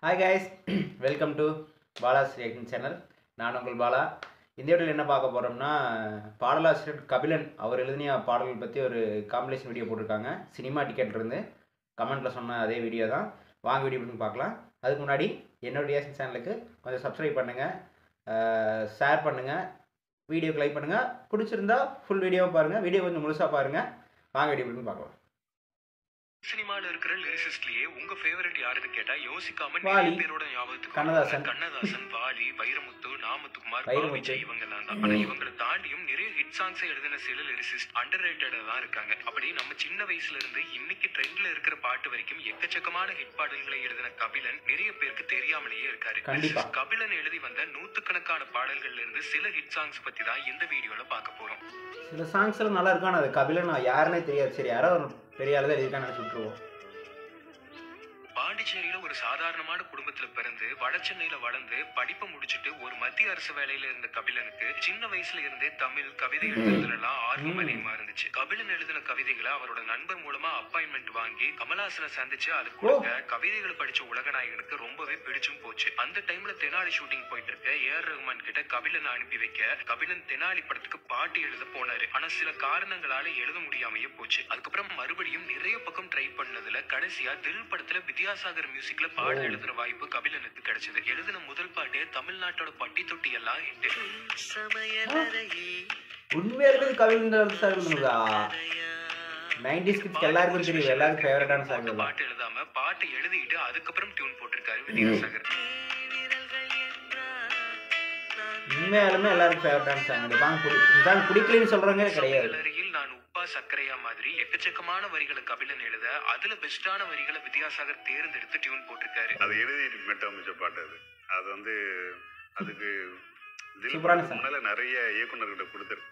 Hi guys, welcome to Bala's Reaction Channel. நான் உங்கள் பாலா. இந்த வீடியோவில் என்ன பார்க்க போகிறோம்னா பாடலாசிரியர் கபிலன் அவர் எழுதிய பாடல்கள் பற்றி ஒரு காம்படிஷன் வீடியோ போட்டிருக்காங்க. சினிமா டிக்கெட் இருந்து கமெண்ட்டில் சொன்ன அதே வீடியோ தான். வாங்க வீடியோ பண்ணி பார்க்கலாம். அதுக்கு முன்னாடி என்னோட ரியாக்ஷன் சேனலுக்கு கொஞ்சம் சப்ஸ்கிரைப் பண்ணுங்கள், ஷேர் பண்ணுங்கள், வீடியோக்கு லைக் பண்ணுங்கள். பிடிச்சிருந்தா ஃபுல் வீடியோவை பாருங்கள், வீடியோ கொஞ்சம் முழுசாக பாருங்கள். வாங்க வீடியோ பண்ணி பார்க்கலாம். சினிமால இருக்கிற லிரிசிஸ்ட்லயே உங்க ஃபேவரட் யாருன்னு கேட்டா யோசிக்காம வாலி, பேரோட ஞாபகத்துக்கு கண்ணதாசன், வாலி, வைரமுத்து, நாமத்துக்குமார், விஜய் இவங்கெல்லாம் தான். ஆனா இவங்களை தாண்டியும் நிறைய ஹிட் சாங்ஸ் எழுதின சில லிரிசிஸ்ட் அண்டர்ரேட்டடா தான் இருக்காங்க. அப்படி நம்ம சின்ன வயசுல இருந்து இன்னைக்கு ட்ரெண்ட்ல இருக்கிற பாட்டு வரைக்கும் எக்கச்சக்கமான ஹிட் பாடல்களை எழுதின கபிலன் நிறைய பேருக்கு தெரியாமலேயே இருக்காரு. கபிலன் எழுதி வந்த நூத்துக்கணக்கான பாடல்கள்ல இருந்து சில ஹிட் சாங்ஸ் பத்தி தான் இந்த வீடியோல பார்க்க போறோம். சில சாங்ஸ் எல்லாம் நல்லா இருக்கும். அது கபிலன் யாருன்னே தெரியாது. சரி, யாரோ பெரிய ஆள் தான் எழுதியிருக்கான்னு நினைச்சு விட்டுருவோம். பாண்டிச்சேரியில ஒரு சாதாரணமான குடும்பத்துல பிறந்து வடசென்னையில வளர்ந்து படிப்பை முடிச்சுட்டு ஒரு மத்திய அரசு வேலையில இருந்த கபிலனுக்கு சின்ன வயசுல இருந்தே தமிழ் கவிதை எழுதுறதுல எல்லாம் ஆர்வம் அதிகமா இருந்துச்சு. கபிலன் எழுதின கவிதைகளை அவரோட நண்பர் மூலமா அப்பாயின்மெண்ட் வாங்கி கமலாசனை சந்திச்சு அது கொடுக்க கவிதைகளை படிச்ச உலகநாயகனுக்கு ரொம்பவே பிடிச்சும் போச்சு. அந்த டைம்ல தெனாலி ஷூட்டிங் போயிட்டு இருக்க ஏஆர் ரஹ்மான் கிட்ட கபிலன் அனுப்பி வைக்க கபிலன் தெனாலி படத்துக்கு பாட்டு எழுத போனாரு. ஆனா சில காரணங்களால எழுத முடியாமையே போச்சு. அதுக்கப்புறம் மறுபடியும் நிறைய பக்கம் ட்ரை பண்ணதுல கடைசியா தில் படத்துல வித்யாசாகர் மியூசிக்ல பாடல் எழுதுற வாய்ப்பு கபிலனுக்கு கிடைச்சது. எழுதின முதல் பாட்டே தமிழ்நாட்டோட பட்டி தொட்டி எல்லாம் ஹிட். உண்மையாலுமே கபிலன் சார் எழுதுனதா? 90s கிட்ஸ் எல்லாருக்கும் தெரியும், எல்லாருக்கும் ஃபேவரட்டான சாங். பாட்டு எழுதாம பாட்டு எழுதிட்டு அதுக்கப்புறம் டியூன் போட்டிருக்காரு வித்யாசாகர். உண்மையாலுமே எல்லாருக்கும் ஃபேவரட்டான சாங். இந்த சாங் பிடிக்கலன்னு சொல்றவங்க கிடையாது. நான் உப்பா சக்கரையா மாதிரி எக்கச்சக்கமான வரிகளை கபிலன் எழுத அதுல பெஸ்டான வரிகளை வித்யாசாகர் தேர்ந்தெடுத்து டியூன் போட்டிருக்காரு. அது எழுதி மெட்டமைச்ச பாட்டு அது வந்து அதுக்கு முன்னால நிறைய இயக்குநர்கிட்ட கொடுத்துரு.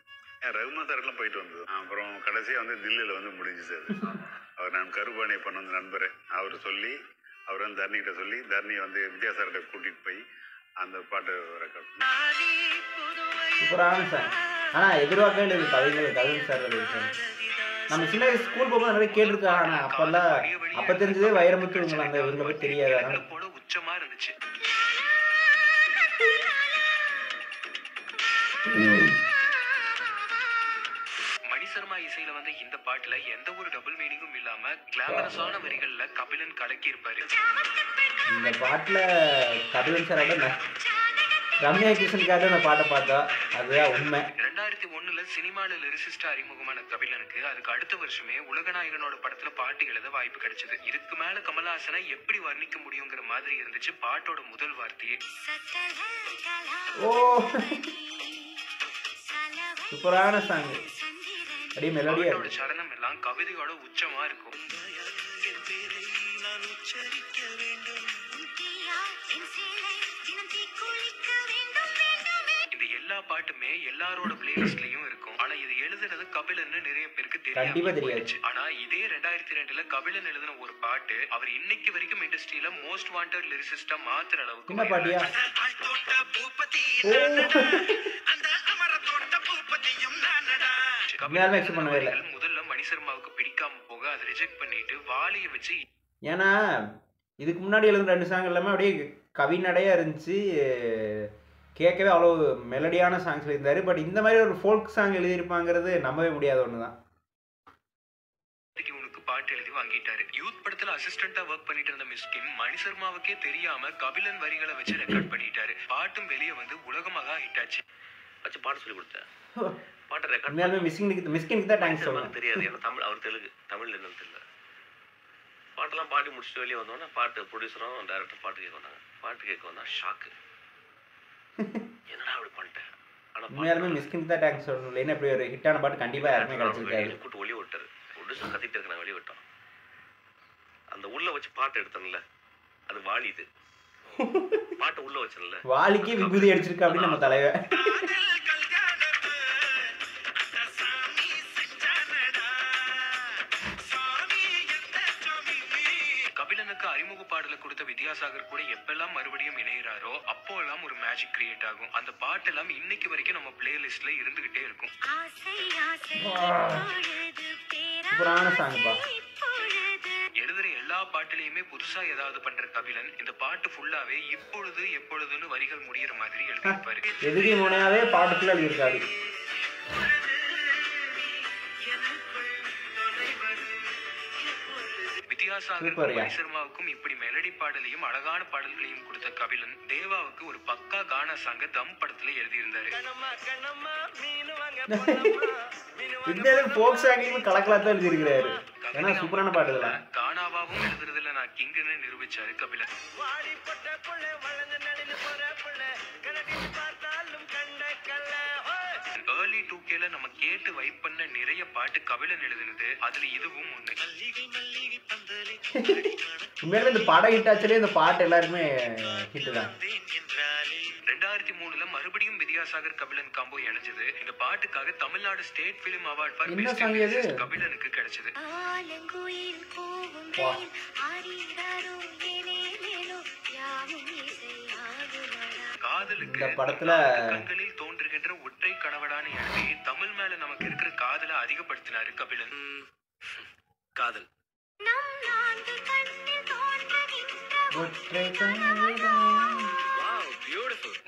ரகுமான் சார்க்கெல்லாம் போயிட்டு வந்தது. அப்புறம் கடைசியா வந்து தில்லியில வந்து முடிஞ்சிச்சு. அவர் நான் கருபானை பண்ண வந்து நண்பரை அவர் சொல்லி அவர் வந்து தர்ணிகிட்ட சொல்லி தர்ணியை வந்து வித்யாசார்கிட்ட கூட்டிட்டு போய் அந்த பாட்டு ரெக்கார்ட். சூப்பரான சாங். ஆனா எதிர்பார்க்கவே இல்லை கபிலன் சார் எழுதியிருக்காங்க. நம்ம சின்ன வயசு ஸ்கூல் போகும்போது நிறைய கேட்டிருக்காங்க. ஆனா அப்ப தெரிஞ்சதே வைரமுத்து அந்த இவங்களை பத்தி தெரியாது. உச்சமா இருந்துச்சு. மணிசர்மா இசையில வந்து இந்த பாட்டுல எந்த ஒரு டபுள் மீனிங்கும் இல்லாம கிளாமரஸான வரிகள்ல கபிலன் கலக்கி இருப்பாரு. இந்த பாட்டுல கபிலன் சாரோட ரம்யா கிருஷ்ணனுக்காக அந்த பாட்டை பார்த்தா அதுதான் உண்மை. 2001 சினிமால லிரிசிஸ்டா அறிமுகமான கபிலனுக்கு அதுக்கு அடுத்த வருஷமே உலகநாயகனோட படத்துல பாட்டு எழுத வாய்ப்பு கிடைச்சது. இதுக்கு மேல கமலாசனை எப்படி வர்ணிக்க முடியுங்கிற மாதிரி இருந்துச்சு பாட்டோட முதல் வார்த்தையே. ஓ, சூப்பரான சாங். அப்படியே மெலோடியா இருக்கு. சரணம் எல்லாம் கவிதையோட உச்சமா இருக்கும். இந்த எல்லா பாட்டுமே எல்லாரோட பிளேலிஸ்ட்லயும் இருக்கும். ஆனா இது எழுதுறது கபிலன்னு நிறைய பேருக்கு தெரியாது. ஆனா இதே 2002 கபிலன் எழுதின ஒரு பாட்டு அவர் இன்னைக்கு வரைக்கும் இண்டஸ்ட்ரியில மோஸ்ட் வாண்டட் லிரிசிஸ்டா மாத்துற அளவுக்கு. என்ன பாட்டியா? முதல்ல மணிசர்மாவுக்கு பிடிக்காம போக அதை ரிஜெக்ட் பண்ணிட்டு வாலிய வச்சு. ஏன்னா இதுக்கு முன்னாடி எழுதுன 2 சாங் எல்லாமே அப்படியே கவிநடையா இருந்துச்சு, கேட்கவே அவ்வளோ மெலடியான சாங்ஸ் எழுதியிருந்தாரு. பட் இந்த மாதிரி ஒரு ஃபோல்க் சாங் எழுதியிருப்பாங்கிறது நம்பவே முடியாத ஒன்று தான். உனக்கு பாட்டு எழுதி வாங்கிட்டாரு. யூத் படத்துல அசிஸ்டண்டா ஒர்க் பண்ணிட்டு இருந்த மிஸ்கின் மணிசர்மாவுக்கே தெரியாம கபிலன் வரிகளை வச்சு ரெக்கார்ட் பண்ணிட்டாரு. பாட்டும் வெளியே வந்து உலகமாக ஹிட் ஆச்சு. வச்சு பாட்டு சொல்லி கொடுத்தேன். பாட்டு ரெக்கார்ட் மிஸ்கினுக்கு தான் தேங்க்ஸ் சொல்லணும். தெரியாது, ஏன்னா தமிழ் அவர் தெலுங்கு, தமிழ் என்னன்னு தெரியல. பாட்டெல்லாம் பாடி முடிச்சுட்டு வெளியே வந்தோன்னா பாட்டு ப்ரொடியூசரும் டைரக்டர் பாட்டு கேட்க வந்தாங்க. பாட்டு கேட்க வந்தா ஷாக்கு, என்னடா அப்படி பண்ணிட்டேன். ஆனால் உண்மையாலுமே மிஸ்கினுக்கு தான் தேங்க்ஸ் சொல்லணும். இல்லைன்னா இப்படி ஒரு ஹிட்டான பாட்டு கண்டிப்பாக யாருமே கிடைச்சிருக்காரு. கூட்டு ஒளி விட்டாரு. ப்ரொடியூசர் கத்திட்டு இருக்கு, நான் வெளியே விட்டோம். அந்த உள்ள வச்சு பாட்டு எடுத்தோம்ல, அது வாலி. இது பாட்டு உள்ள வச்சல வாலிக்கு விபூதி அடிச்சிருக்கா அப்படின்னு நம்ம தலைவர். கபிலனுக்கு அறிமுக பாடலை கொடுத்த வித்யாசாகர் கூட எப்பெல்லாம் மறுபடியும் இணைகிறாரோ அப்போ எல்லாம் ஒரு மேஜிக் கிரியேட் ஆகும். அந்த பாட்டு எல்லாம் இன்னைக்கு வரைக்கும் நம்ம பிளேலிஸ்ட்ல இருந்துகிட்டே இருக்கும். எழுதுற எல்லா பாட்டுலயுமே புதுசா ஏதாவது பண்ற கபிலன் இந்த பாட்டு ஃபுல்லாவே இப்பொழுது எப்பொழுதுன்னு வரிகள் முடியிற மாதிரி எழுதியிருப்பாரு. எதுகை முனையாவே பாட்டுக்குள்ள எழுதியிருக்காரு. வித்யாசாகருக்கும் மணி சர்மாவுக்கும் இப்படி மெலடி பாடலையும் அழகான பாடல்களையும் கொடுத்த கபிலன் தேவாவுக்கு ஒரு பக்கா கானா சாங்க தம் படத்துல எழுதியிருந்தாரு. ஃபோக் சாங்கையும் கலக்கலாத்தான் எழுதியிருக்கிறாரு. ஏன்னா சூப்பரான பாட்டுல கானாவாவும் எழுதுறதுல நான் கிங்குன்னு நிரூபிச்சாரு கபிலன். ஏர்லி 2Kல நம்ம கேட்டு வைப் பண்ண நிறைய பாட்டு கபிலன் எழுதுனது, அதுல இதுவும் ஒண்ணு. உண்மையில இந்த படம் ஹிட் ஆச்சுலே இந்த பாட்டு எல்லாருமே ஹிட் தான். 2003ல மறுபடியும் வித்யாசாகர் கபிலன் காம்போ இணைஞ்சது. இந்த பாட்டுக்காக Tamil Nadu state film award for best music கபிலனுக்கு கிடைச்சது. காதலுக்கு படத்துல கண்களில் தோன்றுகின்ற ஒற்றை கணவடான எழுதி தமிழ் மேல நமக்கு இருக்கிற காதலை அதிகப்படுத்தினாரு கபிலன். காதல்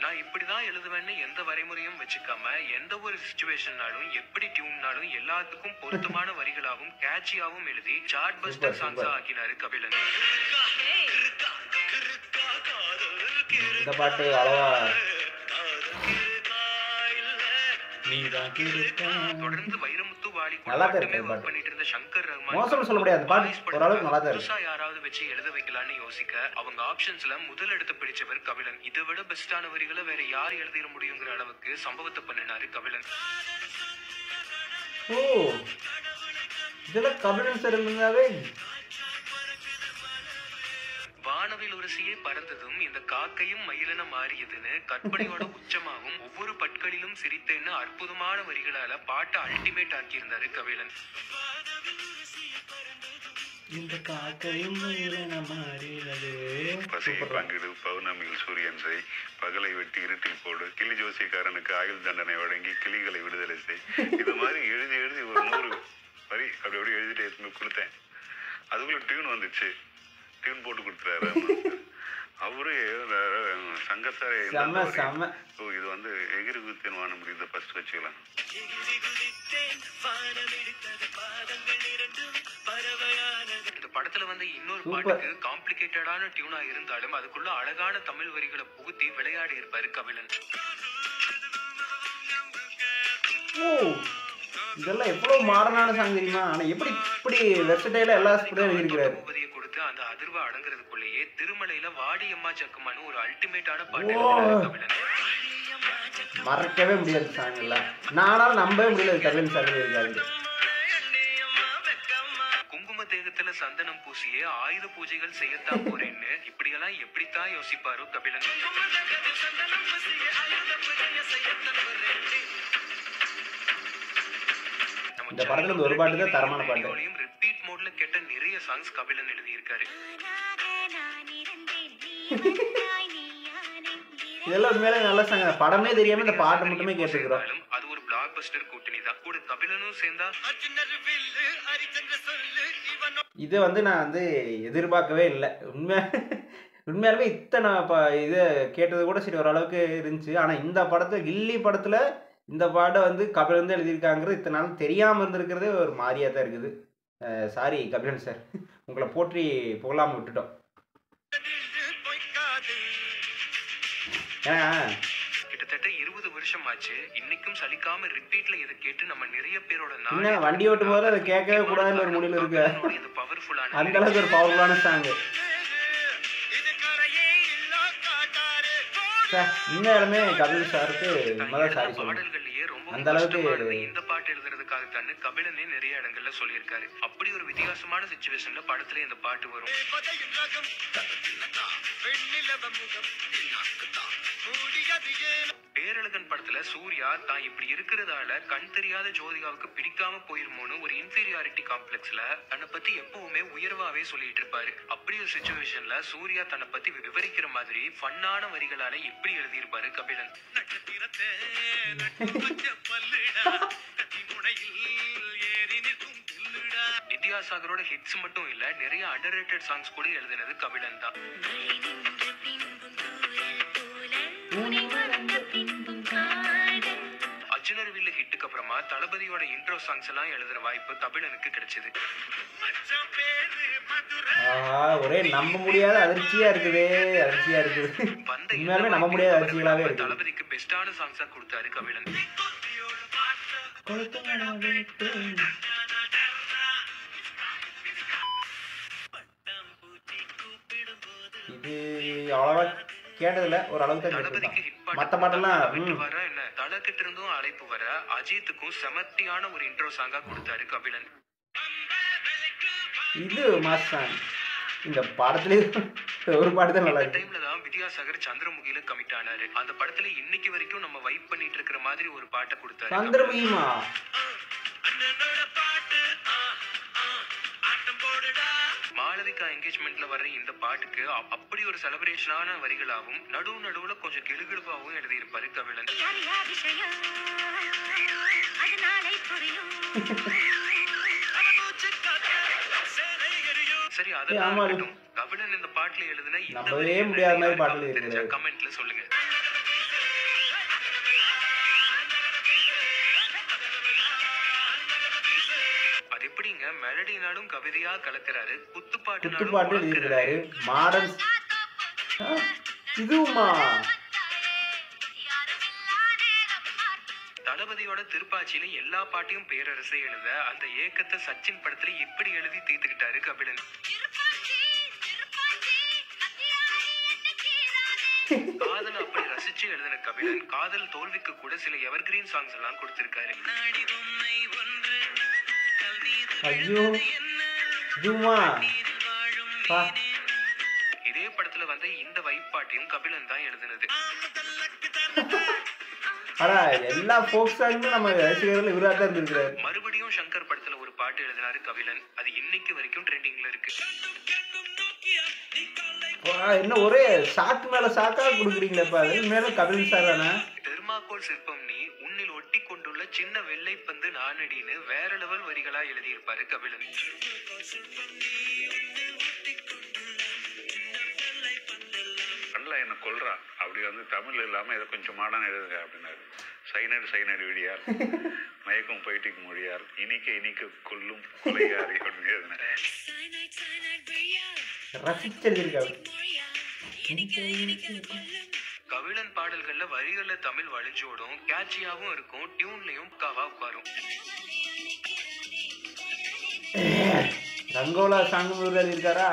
நான் இப்படிதான் எழுதுவேன்னு எந்த வரைமுறையும் வச்சுக்காம எந்த ஒரு சிச்சுவேஷன்னாலும் எப்படி டியூன்னாலும் எல்லாத்துக்கும் பொருத்தமான வரிகளாகவும் கேட்சியாவும் எழுதி சார்ட் பஸ்டர் சாங்ஸா ஆக்கினாரு கபிலன். இந்த பாட்டு அளவா தொடர்ந்து வைரமுத்து வாலி நல்லா மட்டுமே ஒர்க் பண்ணிட்டு இருந்த சங்கர் ரஹ்மான் மோசம் சொல்ல முடியாது. பாட்டு ஓரளவுக்கு நல்லா தான் புதுசா யாராவது வச்சு எழுத வைக்கலாம்னு யோசிக்க அவங்க ஆப்ஷன்ஸ்ல முதல் இடத்தை பிடிச்சவர் கபிலன். இதை விட பெஸ்டான வரிகளை வேற யார் எழுதிட முடியுங்கிற அளவுக்கு சம்பவத்தை பண்ணினாரு கபிலன். ஓ இதெல்லாம் கபிலன் சார் இருந்தாவே. வானவில் உரசியே பறந்ததும் இந்த காக்கையும் மயிலன மாறியதுன்னு கற்பனையோட உச்சமாகவும் ஒவ்வொரு பட்களிலும் சிரித்தேன்னு அற்புதமான வரிகளால பாட்டை அல்டிமேட் ஆக்கியிருந்தாரு கபிலன். இந்த காக்கையும் மயிலன மாறியது. பசியை பங்கிடு, பௌர்ணமியில் சூரியன் செய், பகலை வெட்டி இருட்டில் போடு, கிளி ஜோசியக்காரனுக்கு ஆயுள் தண்டனை வழங்கி கிளிகளை விடுதலை செய். இது மாதிரி எழுதி எழுதி ஒரு 100 வரி அப்படி எழுதிட்டு எடுத்து கொடுத்தேன். அதுக்குள்ள டியூன் வந்துச்சு. டியூன் போட்டு கொடுத்துறாரு அவரு. சங்கத்தார இது வந்து எகிரி குதித்தேன் வான முடியுது ஃபர்ஸ்ட் வச்சுக்கலாம். இந்த படத்துல வந்து இன்னொரு பாட்டுக்கு காம்ப்ளிகேட்டடான டியூனா இருந்தாலும் அதுக்குள்ள அழகான தமிழ் வரிகளை புகுத்தி விளையாடி இருப்பாரு கபிலன். இதெல்லாம் எவ்வளவு மாடர்னான சாங் தெரியுமா? ஆனா எப்படி இப்படி வெர்சடைலா எல்லா ஸ்பீடும் எழுதியிருக்காரு. கொடுத்து அந்த அதிர்வை அடங்குறதுக்குள்ளேயே திருமலையில வாடியம்மா சக்கமானு ஒரு அல்டிமேட்டான பாட்டு எழுதினாரு கபிலன். மறக்கவே முடியாது சாங் எல்லாம். நானாலும் நம்பவே முடியல கபிலன் சார் இருக்காரு. குங்கும தேகத்துல சந்தனம் பூசியே ஆயுத பூஜைகள் செய்யத்தான் போறேன்னு இப்படியெல்லாம் எப்படித்தான் யோசிப்பாரோ கபிலன். இந்த படத்துல ஒரு பாட்டு தான் தரமான பாட்டு. ரிப்பீட் மோட்ல கேட்ட நிறைய சாங்ஸ் கபிலன் எழுதி இருக்காரு. இதெல்லாம் உண்மையிலே நல்ல சாங். படமே தெரியாம இந்த பாட்டு மட்டுமே கேட்டுக்கிறோம். அது ஒரு பிளாக் பஸ்டர் கூட்டணி தான். கூட கபிலனும் சேர்ந்தா இதை வந்து நான் வந்து எதிர்பார்க்கவே இல்லை. உண்மையாலுமே இத்தனை இதை கேட்டது கூட சரி ஓரளவுக்கு இருந்துச்சு. ஆனால் இந்த படத்தை கில்லி படத்தில் இந்த பாட்டை வந்து கபிலன் தான் எழுதியிருக்காங்கிறது இத்தனை நாள் தெரியாமல் இருந்திருக்கிறதே ஒரு மாதிரியாக தான் இருக்குது. சாரி கபிலன் சார், உங்களை போற்றி புகழாமல் விட்டுட்டோம். ஏன்னா கிட்டத்தட்ட 20 வருஷம் ஆச்சு. இன்னைக்கும் சலிக்காம ரிப்பீட்ல இதை கேட்டு நம்ம நிறைய பேரோட வண்டி ஓட்டும் போது அதை கேட்கவே கூடாதுன்னு ஒரு முடிவில் இருக்கு. அந்த அளவுக்கு ஒரு பவர்ஃபுல்லான சாங். உண்மையாலுமே கபிலன் சாருக்கு சாரி சொல்லணும். அந்த அளவுக்கு இந்த பாட்டு எழுதுறதுக்காக தானே கபிலனே நிறைய இடங்கள்ல சொல்லியிருக்காரு. அப்படி ஒரு வித்தியாசமான சிச்சுவேஷன்ல படத்துல இந்த பாட்டு வரும். பேரழகன் படத்துல சூர்யா தான் இப்படி இருக்கிறதால கண் தெரியாத ஜோதிகாவுக்கு பிடிக்காம போயிருமோன்னு ஒரு இன்ஃபீரியாரிட்டி காம்ப்ளெக்ஸ்ல தன்னை பத்தி எப்பவுமே உயர்வாவே சொல்லிட்டு இருப்பாரு. அப்படி ஒரு சிச்சுவேஷன்ல சூர்யா தன்னை பத்தி விவரிக்கிற மாதிரி ஃபன்னான வரிகளால எப்படி எழுதியிருப்பாரு கபிலன். வித்யாசாகரோட ஹிட்ஸ் மட்டும் இல்ல, நிறைய அண்டர்ரேட்டட் சாங்ஸ் கூட எழுதினது கபிலன் தான். அர்ஜுனர் வில்லு ஹிட்டுக்கு அப்புறமா தளபதியோட இன்ட்ரோ சாங்ஸ் எல்லாம் எழுதுற வாய்ப்பு கபிலனுக்கு கிடைச்சது. ஒரே நம்ப முடியாத அதிர்ச்சியா இருக்குது. உண்மையாலுமே நம்ப முடியாத அதிர்ச்சிகளாவே இருக்கு. தளபதிக்கு பெஸ்டான சாங்ஸா கொடுத்தாரு கபிலன். இது அவ்வளவா கேட்டதில்ல, ஒரு அளவுக்கு தான் கேட்டிருக்கேன். மத்த பாட்டெல்லாம் வர என்ன தலக்கிட்ட இருந்தும் அழைப்பு வர அஜித்துக்கும் செமத்தியான ஒரு இன்ட்ரோ சாங்கா கொடுத்தாரு கபிலன். இது மாசான். இந்த படத்துலயே ஒரு பாட்டு தான் நல்லா இருக்கு. டைம்ல தான் வித்யாசாகர் சந்திரமுகில கமிட் ஆனாரு. அந்த படத்துல இன்னைக்கு வரைக்கும் நம்ம வைப் பண்ணிட்டு இருக்கிற மாதிரி ஒரு பாட்டை கொடுத்தாரு. சந்திரமுகிமா மாளவிகா என்கேஜ்மெண்ட்ல வர்ற இந்த பாட்டுக்கு அப்படி ஒரு செலிப்ரேஷனான வரிகளாவும் நடுவுல கொஞ்சம் கிளுகிழுப்பாவும் எழுதியிருப்பாரு கபிலன். சரி, அதெல்லாம் கபிலன் இந்த பாட்டுல எழுதின நம்பவே முடியாத மாதிரி பாட்டுல இருக்கு. கமெண்ட்ல சொல்லுங்க. அது எப்படிங்க மெலடினாலும் கவிதையா கலக்கிறாரு, குத்துப்பாட்டு எழுதியிருக்கிறாரு. மாடர்ன் இதுவுமா தளபதியோட திருப்பாச்சியில எல்லா பாட்டையும் பேரரசை எழுத அந்த ஏக்கத்தை சச்சின் படத்துல இப்படி எழுதி தீர்த்துக்கிட்டாரு கபிலன். காதல் அப்படி ரசிச்சு எழுதின கபிலன் காதல் தோல்விக்கு கூட சில எவர்கிரீன் சாங்ஸ் எல்லாம் கொடுத்திருக்காரு. ஐயோ இதுமா இதே படத்துல வந்த இந்த வைப்பாட்டையும் கபிலன் தான் எழுதினது. எல்லா ஃபோக் சாங்கும் நம்ம ரசிகர்கள் இவரா தான் இருந்திருக்காரு. மறுபடியும் சங்கர் படத்துல ஒரு பாட்டு எழுதினாரு கபிலன். அது இன்னைக்கு வரைக்கும் ட்ரெண்டிங்ல இருக்கு. என்ன ஒரே சாக்கு மேல சாக்கா குடுக்குறீங்களா? மேல கபிலன் சார் தானே. தெர்மாக்கோல் சிற்பம் நீ உன்னில் ஒட்டி கொண்டுள்ள சின்ன வெள்ளை பந்து நானடின்னு வேற லெவல் வரிகளா எழுதியிருப்பாரு கபிலன். என்ன கொல்றா அப்படி வந்து தமிழ் இல்லாம இதை கொஞ்சம் மாடான எழுதுங்க அப்படின்னாரு. சைனடு விடியார் மயக்கும் போயிட்டு மொழியார் இனிக்க கொல்லும் கொலையாரி அப்படின்னு எழுதினாரு. கபிலன் பாடல்கள்ல வரிகள்ல தமிழ் வழிஞ்சோடும், கேட்சியாவும் இருக்கும், டியூன்லயும் காவா உட்காரும். ரங்கோலா சாங்கும் இருக்காரா?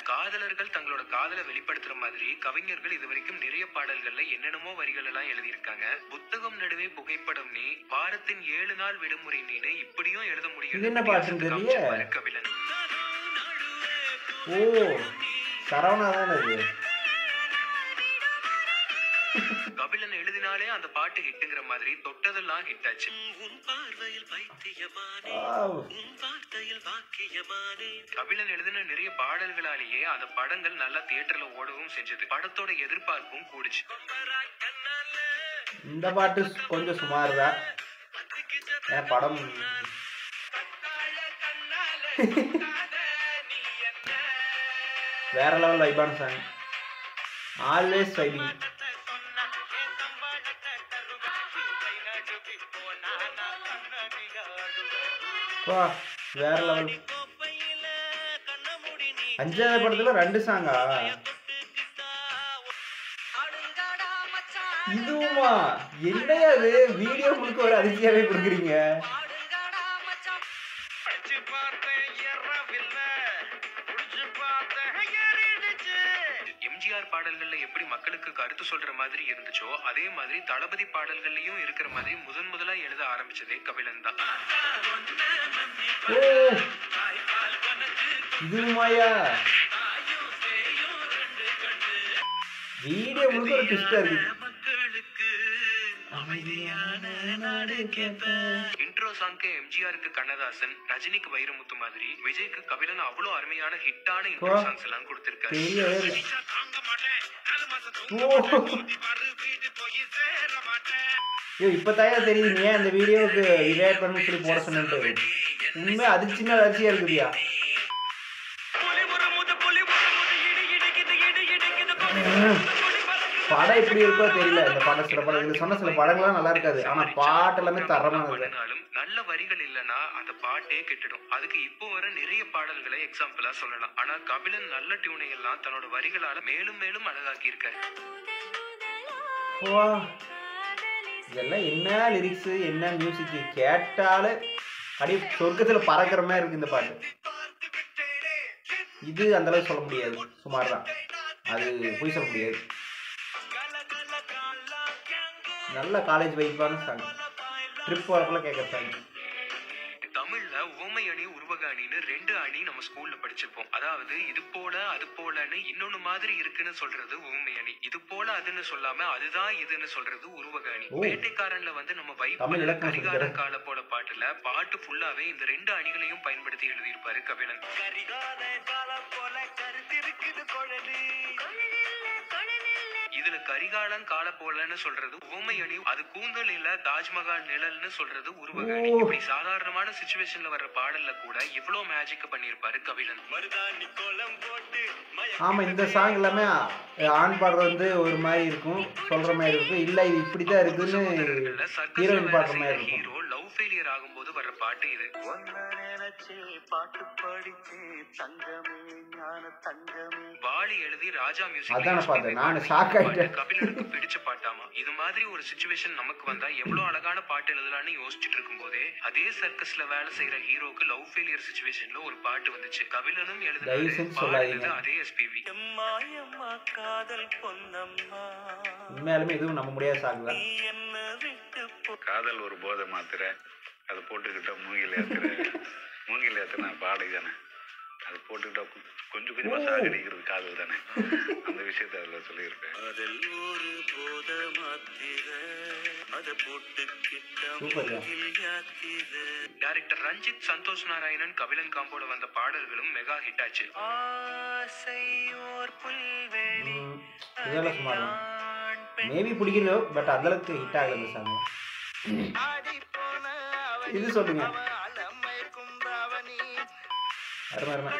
காதலர்கள் தங்களோட காதலை வெளிப்படுத்துற மாதிரி கவிஞர்கள் இது வரைக்கும் நிறைய பாடல்கள்ல என்னென்னமோ வரிகள் எல்லாம் எழுதியிருக்காங்க. புத்தகம் நடுவே புகைப்படம் நீ, வாரத்தின் 7 நாள் விடுமுறை நீனு, இப்படியும் எழுத முடியும் கபிலன். ஓ சரவணா தானே இது. கபிலன் எழுதினாலே அந்த பாட்டு ஹிட்டுங்கிற மாதிரி தொட்டதெல்லாம் ஹிட் ஆச்சு. கபிலன் எழுதின நிறைய பாடல்களாலேயே அந்த படங்கள் நல்லா தியேட்டர்ல ஓடவும் செஞ்சது. படத்தோட எதிர்பார்ப்பும் கூடுச்சு. இந்த பாட்டு கொஞ்சம் சுமார் தான். படம் வேற லெவல் வைபான சாங். Always vibing. வேற லெவல். 5வது படத்துல 2 சாங்கா? இதுவுமா என்னையா அது? வீடியோ முழுக்க ஒரு அதிர்ச்சியாவே கொடுக்குறீங்க. எம்ஜிஆர் பாடல்கள்ல எப்படி மக்களுக்கு கருத்து சொல்ற மாதிரி இருந்துச்சோ அதே மாதிரி தளபதி பாடல்கள்லயும் இருக்கிற மாதிரி முதலா எழுத ஆரம்பிச்சதே கபிலன் தான். இதுமாயா வீடியோ முழுக்க ஒரு ட்விஸ்டா இருக்கு. இன்ட்ரோ சாங்க்கு எம்ஜிஆருக்கு கண்ணதாசன், ரஜினிக்கு வைரமுத்து மாதிரி விஜய்க்கு கபிலன் அவ்வளவு அருமையான ஹிட்டான இன்ட்ரோ சாங்ஸ் எல்லாம் கொடுத்திருக்காரு. இப்பதாயா தெரியுது நீ அந்த வீடியோவுக்கு ரிலேட் பண்ணி சொல்லி போட சொன்னேன்ட்டு. உண்மை அது சின்ன வளர்ச்சியா இருக்குதியா. படம் எப்படி இருக்கோ தெரியல. இந்த படம் சில படம் சொன்ன சில படங்கள்லாம் நல்லா இருக்காது. ஆனா பாட்டு எல்லாமே தரமா இருக்கு. நல்ல வரிகள் இல்லைன்னா அந்த பாட்டே கெட்டுடும். அதுக்கு இப்போ வர நிறைய பாடல்களை எக்ஸாம்பிளா சொல்லலாம். ஆனா கபிலன் நல்ல டியூனை எல்லாம் தன்னோட வரிகளால மேலும் மேலும் அழகாக்கி இருக்காரு. இதெல்லாம் என்ன லிரிக்ஸ், என்ன மியூசிக், கேட்டாலே அப்படியே சொர்க்கத்துல பறக்கிற மாதிரி இருக்கு இந்த பாட்டு. இது அந்த அளவுக்கு சொல்ல முடியாது, சுமார் தான். அது போய் சொல்ல முடியாது. நல்ல காலேஜ் வைப்பான சாங், ட்ரிப் வரப்பெல்லாம் கேட்குற சாங். தமிழ்ல உவமை அணி உருவக அணின்னு 2 அணி நம்ம ஸ்கூல்ல படிச்சிருப்போம். அதாவது இது போல அது போலன்னு இன்னொன்னு மாதிரி இருக்குன்னு சொல்றது உவமை அணி. இது போல அதுன்னு சொல்லாம அதுதான் இதுன்னு சொல்றது உருவக அணி. வேட்டைக்காரன்ல வந்து நம்ம வைப்பு கரிகால கால போல பாட்டுல பாட்டு ஃபுல்லாவே இந்த 2 அணிகளையும் பயன்படுத்தி எழுதியிருப்பாரு கபிலன். இதுல கரிகாலன் கால போலன்னு சொல்றது உவமை அணி, அது கூந்தல் இல்ல தாஜ்மஹால் நிழல்னு சொல்றது உருவக அணி. இப்படி சாதாரணமான சிச்சுவேஷன்ல வர்ற பாடல்ல கூட இவ்வளவு மேஜிக் பண்ணிருப்பாரு கபிலன். ஆமா, இந்த சாங் எல்லாமே ஆண் பாடுறது வந்து ஒரு மாதிரி இருக்கும், சொல்ற மாதிரி இருக்கும். இல்ல இது இப்படிதான் இருக்குன்னு ஹீரோயின் பாடுற மாதிரி இருக்கும். ஹீரோ லவ் ஃபெயிலியர் ஆகும்போது வர்ற பாட்டு இது. வாலி எழுதி ராஜா மியூசிக் அதான் பார்த்தேன் நான், ஷாக் ஆயிட்டேன். கபிலனுக்கு பிடிச்ச பாட்டாமா. இது மாதிரி ஒரு சிச்சுவேஷன் நமக்கு வந்தா எவ்வளவு அழகான பாட்டு எழுதலாம்னு யோசிச்சுட்டு இருக்கும் போதே அதே சர்க்கஸ்ல வேலை செய்யற ஹீரோக்கு லவ் ஃபெயிலியர் சிச்சுவேஷன்ல ஒரு பாட்டு வந்துச்சு. கபிலனும் எழுதினது அதே எஸ்பிவி. உண்மையாலுமே இதுவும் நம்ப முடியாத சாங் தான். காதல் ஒரு போதை மாத்திரை, அதை போட்டுக்கிட்ட மூங்கில் ஏத்துனா பாடை தானே. அது போட்டுக்கிட்டா கொஞ்சம் கொஞ்சமா சாகடிக்கிறது காதல் தானே. அந்த விஷயத்த அதுல சொல்லியிருப்பேன். டைரக்டர் ரஞ்சித் சந்தோஷ் நாராயணன் கபிலன் காம்போல வந்த பாடல்களும் மெகா ஹிட் ஆச்சு. இதெல்லாம் சுமார் தான், மேபி பிடிக்கிறதோ, பட் அந்த அளவுக்கு ஹிட் ஆகல இந்த சாங். இது சொல்லுங்க அருமை அருமை.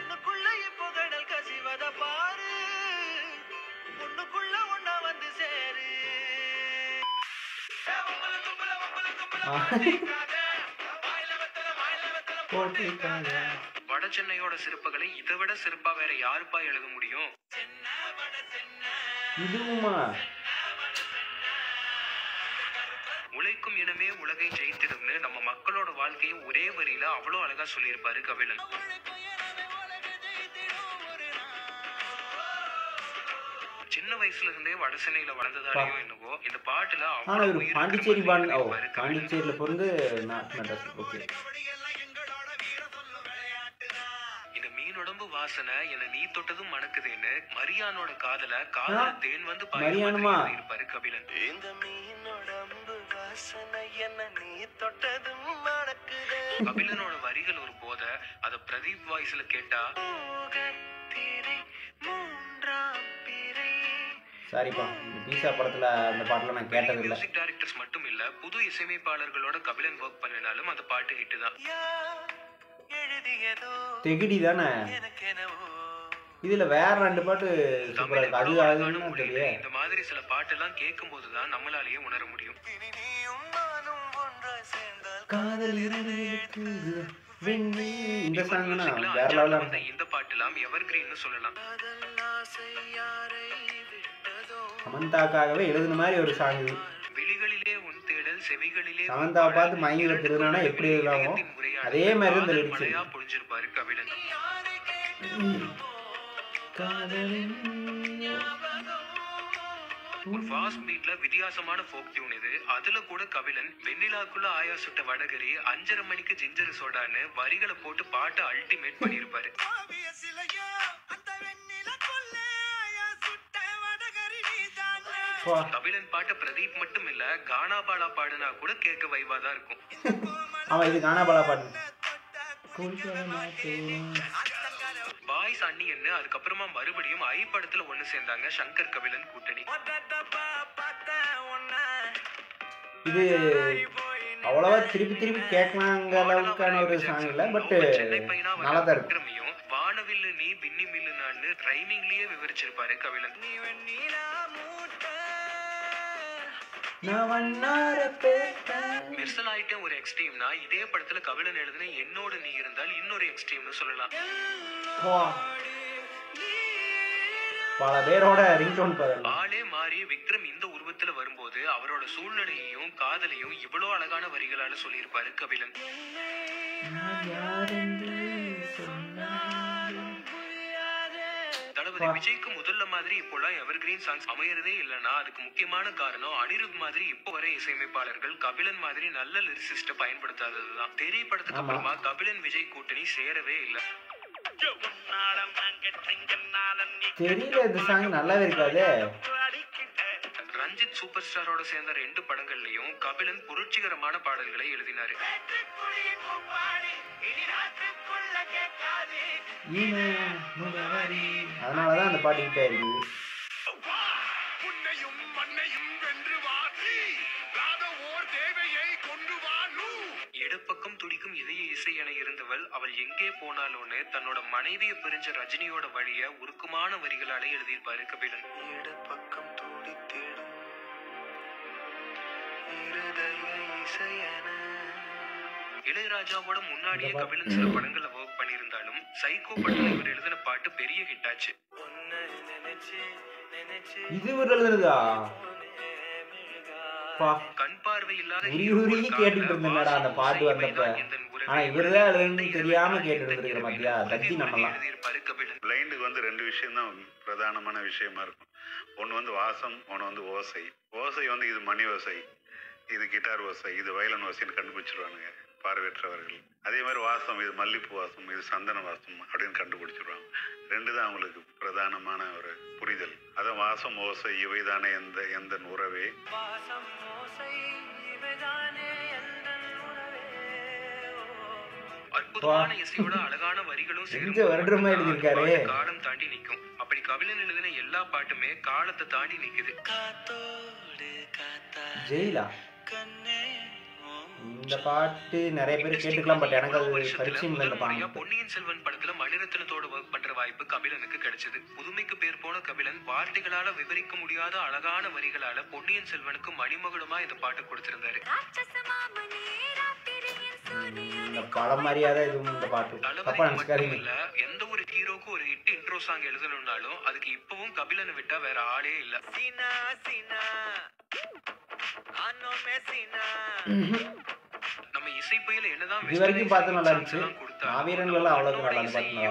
வட சென்னையோட சிறப்புகளை இதை விட சிறப்பா வேற யாருப்பா எழுத முடியும்? இதுவுமா உழைக்கும் இனமே உலகை ஜெயித்திடும்னு நம்ம மக்களோட வாழ்க்கையை ஒரே வரியில அவ்வளவு அழகா சொல்லியிருப்பாரு கபிலன். சின்ன வயசுல இருந்தே வட சென்னையில வளர்ந்ததாலேயோ என்னவோ இந்த பாட்டுல பாண்டிச்சேரி பாண்டிச்சேரியில பிறந்து ஓகே. இந்த மீனொடம்பு வாசனை என்ன நீ தொட்டதும் மணக்குதுன்னு மரியானோட காதல தேன் வந்து இருப்பாரு கபிலன். இந்த மீனொடம்பு வாசனை என்ன நீ தொட்டதும் மணக்குது. கபிலனோட வரிகள் ஒரு போத, அத பிரதீப் வாய்ஸ்ல கேட்டா சாரிப்பா, இந்த பீசா படத்துல அந்த பாட்டுல நான் கேட்டது இல்ல. மியூசிக் டைரக்டர்ஸ் மட்டும் இல்ல, புது இசையமைப்பாளர்களோட கபிலன் வர்க் பண்ணினாலும் அந்த பாட்டு ஹிட் தான். தெகிடி தானே. இதுல வேற 2 பாட்டு சூப்பரா இருக்கு. அது அதுன்னு தெரியல. இந்த மாதிரி சில பாட்டு எல்லாம் கேட்கும்போது தான் நம்மளாலேயே உணர முடியும். காதல் இருக்குது வெண்ணி, இந்த சாங்னா வேற லெவல்ல இருக்கு. இந்த பாட்டுலாம் எவர்கிரீன்னு சொல்லலாம். சமந்தாக்காகவே எழுதுன மாதிரி ஒரு சாங் இது. விழிகளிலே உன் தேடல் செவிகளிலே சமந்தா பார்த்து மயங்கி விட்டுறதுனா எப்படி எழுதலாமோ அதே மாதிரி தான் எழுதிச்சு. மலையா புரிஞ்சிருப்பாரு கபிலன். ஒரு ஃபாஸ்ட் பீட்ல வித்தியாசமான ஃபோக் டியூன் இது. அதுல கூட கபிலன் வெண்ணிலாக்குள்ள ஆயா சுட்ட வடகரி 5:30 மணிக்கு ஜிஞ்சர் சோடான்னு வரிகளை போட்டு பாட்டை அல்டிமேட் பண்ணிருப்பாரு. கபிலன் பாட்டு பிரதீப் மட்டும் இல்ல கானா பாலா பாடுனா கூட கேட்க வைவா தான் இருக்கும். ஆமா இது கானா பாலா பாட்டு. பாய்ஸ் அண்ணின்னு அதுக்கப்புறமா மறுபடியும் ஐ படத்துல ஒண்ணு சேர்ந்தாங்க சங்கர் கபிலன் கூட்டணி. இது அவ்வளவா திருப்பி கேட்கலாங்க அளவுக்கான ஒரு சாங் இல்ல, பட் நல்லா தான் இருக்கு. வானவில்லு நீ பின்னி மில்லு நான் ரைமிங்லயே விவரிச்சிருப்பாரு கபிலன். மெர்சல் ஆயிட்டேன் ஒரு எக்ஸ்ட்ரீம்னா இதே படத்துல கபிலன் எழுதின என்னோட நீ இருந்தால் இன்னொரு எக்ஸ்ட்ரீம்னு சொல்லலாம். பல பேரோட ரிங்டோன் ஆளே மாறி விக்ரம் இந்த உருவத்துல வரும்போது அவரோட சூழ்நிலையையும் காதலையும் இவ்வளவு அழகான வரிகளால சொல்லியிருப்பாரு கபிலன். தளபதி விஜய்க்கு முதல்ல மாதிரி இப்போலாம் எவர்கிரீன் சாங்ஸ் அமையறதே இல்லைன்னா அதுக்கு முக்கியமான காரணம் அனிருத் மாதிரி இப்போ வரை இசையமைப்பாளர்கள் கபிலன் மாதிரி நல்ல லிரிசிஸ்ட பயன்படுத்தாததுதான். தெரிய படத்துக்கு அப்புறமா கபிலன் விஜய் கூட்டணி சேரவே இல்லை. தெரியல இந்த சாங் நல்லாவே இருக்காது. ரஞ்சித் சூப்பர் ஸ்டாரோட சேர்ந்த 2 படங்கள்லயும் கபிலன் புரட்சிகரமான பாடல்களை எழுதினாரு. அதனாலதான் அந்த பாட்டு ஹிட் ஆயிருக்குது. இடப்பக்கம் துடிக்கும் இதய இசை என இருந்தவள் அவள் எங்கே போனாலும்னு தன்னோட மனைவியை பிரிஞ்ச ரஜினியோட வழிய உருக்கமான வரிகளால எழுதியிருப்பாரு கபிலன். இடப்பக்கம் துடித்திடும் இளையராஜாவோட முன்னாடியே கபிலன் சில படங்கள்ல ஒர்க் பண்ணியிருந்தாலும் சைக்கோ படத்துல இவர் எழுதின பாட்டு பெரிய ஹிட் ஆச்சு. இது இவர் எழுதுனதா? கண் பார்வை இல்லாத கேட்டுட்டு இருந்தேன்டா அந்த பாட்டு வந்தப்ப. ஆனா இவருதான் எழுதுன்னு தெரியாம கேட்டுட்டு இருக்கிற மாதிரியா தத்தி நம்மலாம். பிளைண்டுக்கு வந்து 2 விஷயம் தான் பிரதானமான விஷயமா இருக்கும். ஒன்று வந்து வாசம், ஒன்று வந்து ஓசை. ஓசை வந்து இது மணி ஓசை, இது கிட்டார் ஓசை, இது வயலன் ஓசைன்னு கண்டுபிடிச்சிருவானுங்க பார்வையற்றவர்கள். அதே மாதிரி வாசம் இது மல்லிப்பூ வாசம், இது சந்தன வாசம் அப்படின்னு கண்டுபிடிச்சிருவாங்க. 2 தான் அவங்களுக்கு பிரதானமான ஒரு புரிதல். அதான் வாசம் ஓசை இவைதானே எந்த உறவே. அற்புதமான இசையோட அழகான வரிகளும் காலம் தாண்டி நிக்கும். அப்படி கபிலன் எழுதின எல்லா பாட்டுமே காலத்தை தாண்டி நிக்குது. ஜெயிலா இந்த பாட்டு நிறைய பேர் கேட்டுக்கலாம், பட் எனக்கு அது பரிச்சயம் இல்லை. பொன்னியின் செல்வன் படத்துல மணிரத்னத்தோட ஒர்க் பண்ற வாய்ப்பு கபிலனுக்கு கிடைச்சது. புதுமைக்கு பேர் போன கபிலன் வார்த்தைகளால விவரிக்க முடியாத அழகான வரிகளால பொன்னியின் செல்வனுக்கு மணிமகுடமா இந்த பாட்டு கொடுத்திருந்தாரு. இந்த படம் மாதிரியாதான் இதுவும் இந்த பாட்டு. இல்ல எந்த ஒரு ஹீரோக்கு ஒரு ஹிட் இன்ட்ரோ சாங் எழுதணும்னாலும் அதுக்கு இப்பவும் கபிலனை விட்டா வேற ஆளே இல்ல. நம்ம இசை புயல என்னதான்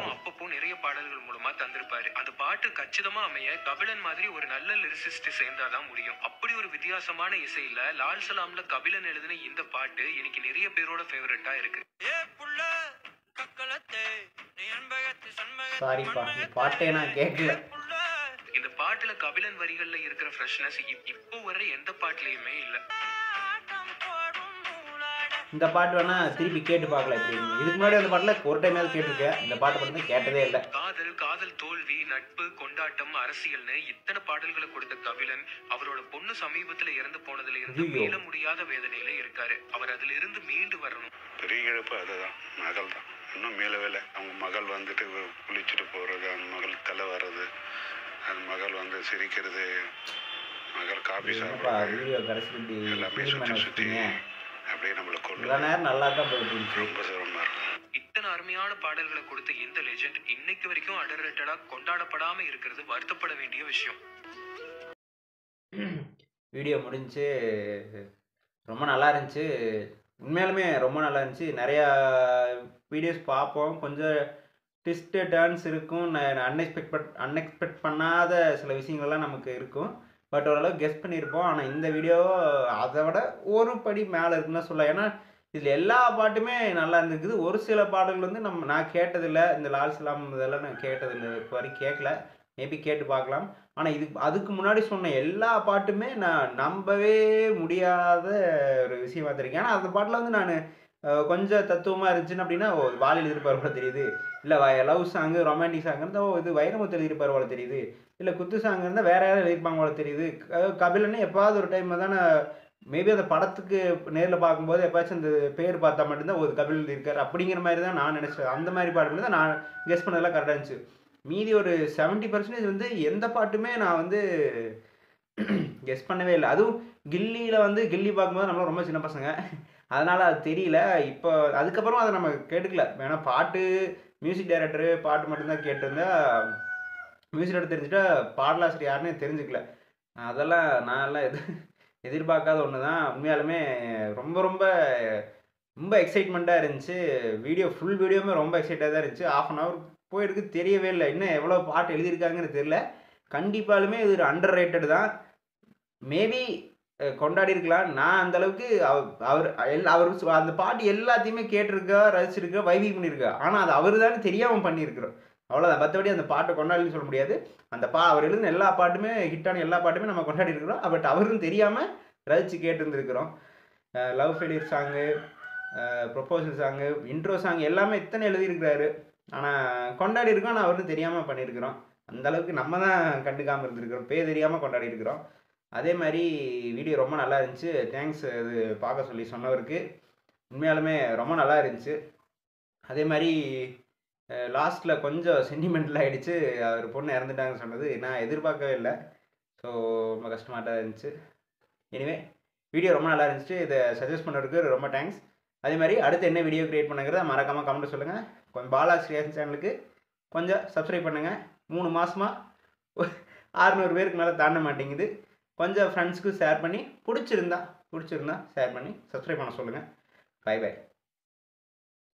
அப்பப்போ நிறைய பாடல்கள் மூலமா தந்திருப்பாரு. அந்த பாட்டு கச்சிதமா அமைய கபிலன் மாதிரி ஒரு நல்ல லிரிசிஸ்ட் சேர்ந்தாதான் முடியும். அப்படி ஒரு வித்தியாசமான இசையில லால் சலாம்ல கபிலன் எழுதின இந்த பாட்டு இன்னைக்கு நிறைய பேரோட ஃபேவரட்டா இருக்கு. பாட்டே நான் கேட்கல. இந்த பாட்டுல கபிலன் வரிகள்ல இருக்கிற ஃப்ரெஷ்னஸ் இப்போ வரை எந்த பாட்டுலயுமே இல்ல. இந்த பாட்டு வேணா திருப்பி கேட்டு பார்க்கல. இதுக்கு முன்னாடி அந்த பாட்டுல ஒரு டைம் கேட்டிருக்கேன், இந்த பாட்டு மட்டும் கேட்டதே இல்லை. காதல் தோல்வி நட்பு கொண்டாட்டம் அரசியல்னு இத்தனை பாடல்களை கொடுத்த கபிலன் அவரோட பொண்ணு சமீபத்துல இறந்து போனதுல இருந்து மீள முடியாத வேதனையில இருக்காரு. அவர் அதுல இருந்து மீண்டு வரணும். பெரிய இழப்பு அதுதான், மகள் தான். இன்னும் மீளவேலை. அவங்க மகள் வந்துட்டு குளிச்சுட்டு போறது, அந்த மகள் தலை வர்றது, அந்த மகள் வந்து சிரிக்கிறது, மகள் காபி சாப்பிடுறது, எல்லாமே சுத்தி அப்படியே நம்மளை கொண்டு நல்லா தான் போயிட்டு ரொம்ப சிரமமா இருக்கும். இத்தனை அருமையான பாடல்களை கொடுத்த இந்த லெஜெண்ட் இன்னைக்கு வரைக்கும் அண்டர்ரேட்டடா கொண்டாடப்படாம இருக்கிறது வருத்தப்பட வேண்டிய விஷயம். வீடியோ முடிஞ்சு ரொம்ப நல்லா இருந்துச்சு. உண்மையாலுமே ரொம்ப நல்லா இருந்துச்சு. நிறையா வீடியோஸ் பார்ப்போம், கொஞ்சம் ட்விஸ்ட் டர்ன்ஸ் இருக்கும், அன்எக்ஸ்பெக்ட் பண்ணாத சில விஷயங்கள்லாம் நமக்கு இருக்கும். பட் ஓரளவு கெஸ் பண்ணியிருப்போம். ஆனால் இந்த வீடியோ அதை விட ஒரு படி மேலே இருக்குன்னு சொல்லலாம். ஏன்னா இதில் எல்லா பாட்டுமே நல்லா இருந்துருக்குது. ஒரு சில பாடல்கள் வந்து நான் கேட்டதில்லை. இந்த லால் சலாம் இதெல்லாம் நான் கேட்டதில்லை, இப்போ வரைக்கும் கேட்கல. மேபி கேட்டு பார்க்கலாம். ஆனால் அதுக்கு முன்னாடி சொன்ன எல்லா பாட்டுமே நான் நம்பவே முடியாத ஒரு விஷயமா தெரியும். ஏன்னா அந்த பாட்டில் வந்து நான் கொஞ்சம் தத்துவமாக இருந்துச்சுன்னு அப்படின்னா வாலி எழுதியிருப்பார் போல தெரியுது, இல்லை லவ் சாங்கு ரொமான்டிக் சாங் இருந்தால் இது வைரமுத்து எழுதியிருப்பார் போல தெரியுது, இல்லை குத்து சாங் இருந்தால் வேற யாரும் எழுதியிருப்பாங்க போல தெரியுது. கபிலன்னு எப்பாவது ஒரு டைம் தானே மேபி அந்த படத்துக்கு நேரில் பார்க்கும்போது எப்பாச்சும் அந்த பேர் பார்த்தா மட்டும்தான் ஒரு கபில் இருக்கார் அப்படிங்கிற மாதிரி தான் நான் நினச்சேன். அந்த மாதிரி பாட்டு தான் நான் கெஸ் பண்ணதெல்லாம் கரெக்டாக இருந்துச்சு. மீதி ஒரு 70% வந்து எந்த பாட்டுமே நான் வந்து கெஸ் பண்ணவே இல்லை. அதுவும் கில்லியில் வந்து கில்லி பார்க்கும்போது நம்மளாம் ரொம்ப சின்ன பசங்க, அதனால் அது தெரியல. இப்போ அதுக்கப்புறம் அதை நம்ம கேட்டுக்கல. ஏன்னா பாட்டு மியூசிக் டைரக்டரு பாட்டு மட்டும்தான் கேட்டிருந்தா மியூசிக் டைரக்டர் தெரிஞ்சுட்டா பாடலாசிரியர் யாருன்னு தெரிஞ்சுக்கல. அதெல்லாம் நான்லாம் எதிர்பார்க்காத ஒன்று தான். உண்மையாலுமே ரொம்ப ரொம்ப ரொம்ப எக்ஸைட்மெண்ட்டாக இருந்துச்சு. ஃபுல் வீடியோவுமே ரொம்ப எக்ஸைட்டாக தான் இருந்துச்சு. 1/2 hour போயிருக்கு தெரியவே இல்லை. இன்னும் எவ்வளோ பாட்டு எழுதியிருக்காங்கன்னு தெரியல. கண்டிப்பாலுமே இது ஒரு அண்டர் ரேட்டட் தான். மேபி கொண்டாடி இருக்கலாம். நான் அந்தளவுக்கு அவர் அந்த பாட்டு எல்லாத்தையுமே கேட்டிருக்கா, ரசிச்சிருக்கா, வைவி பண்ணியிருக்கா. ஆனால் அது அவர் தானே தெரியாமல் பண்ணியிருக்கிறோம், அவ்வளோதான். மற்றபடி அந்த பாட்டை கொண்டாடின்னு சொல்ல முடியாது. அவர் எழுதின எல்லா பாட்டுமே ஹிட்டான எல்லா பாட்டுமே நம்ம கொண்டாடி இருக்கிறோம். பட் அவரும் தெரியாமல் ரசித்து கேட்டுருந்துருக்கிறோம். Love failure song, proposal song, intro song எல்லாமே இத்தனை எழுதியிருக்கிறாரு. ஆனால் கொண்டாடி இருக்கோம், ஆனால் அவரும் தெரியாமல் பண்ணியிருக்கிறோம். அந்தளவுக்கு நம்ம தான் கண்டுக்காமல் இருந்திருக்கிறோம், பேர் தெரியாமல் கொண்டாடி இருக்கிறோம். அதே மாதிரி வீடியோ ரொம்ப நல்லா இருந்துச்சு. தேங்க்ஸ் இது பார்க்க சொல்லி சொன்னவருக்கு. உண்மையாலுமே ரொம்ப நல்லா இருந்துச்சு. அதே மாதிரி லாஸ்ட்டில் கொஞ்சம் சென்டிமெண்டல் ஆகிடுச்சு. அவர் பொண்ணு இறந்துட்டாங்கன்னு சொன்னது நான் எதிர்பார்க்கவே இல்லை. ஸோ ரொம்ப கஷ்டமாக தான் இருந்துச்சு. எனிவே வீடியோ ரொம்ப நல்லா இருந்துச்சு. இதை சஜஸ்ட் பண்ணுறதுக்கு ரொம்ப தேங்க்ஸ். அதே மாதிரி அடுத்து என்ன வீடியோ க்ரியேட் பண்ணுங்கிறத மறக்காமல் கமெண்ட் சொல்லுங்கள். கொஞ்சம் பாலாஸ் ரியாக்ஷன் சேனலுக்கு கொஞ்சம் சப்ஸ்கிரைப் பண்ணுங்கள். 3 மாதமாக 600 பேருக்கு மேலே தாண்ட மாட்டேங்குது. கொஞ்சம் ஃப்ரெண்ட்ஸுக்கு ஷேர் பண்ணி பிடிச்சிருந்தா ஷேர் பண்ணி சப்ஸ்கிரைப் பண்ண சொல்லுங்கள். Bye by.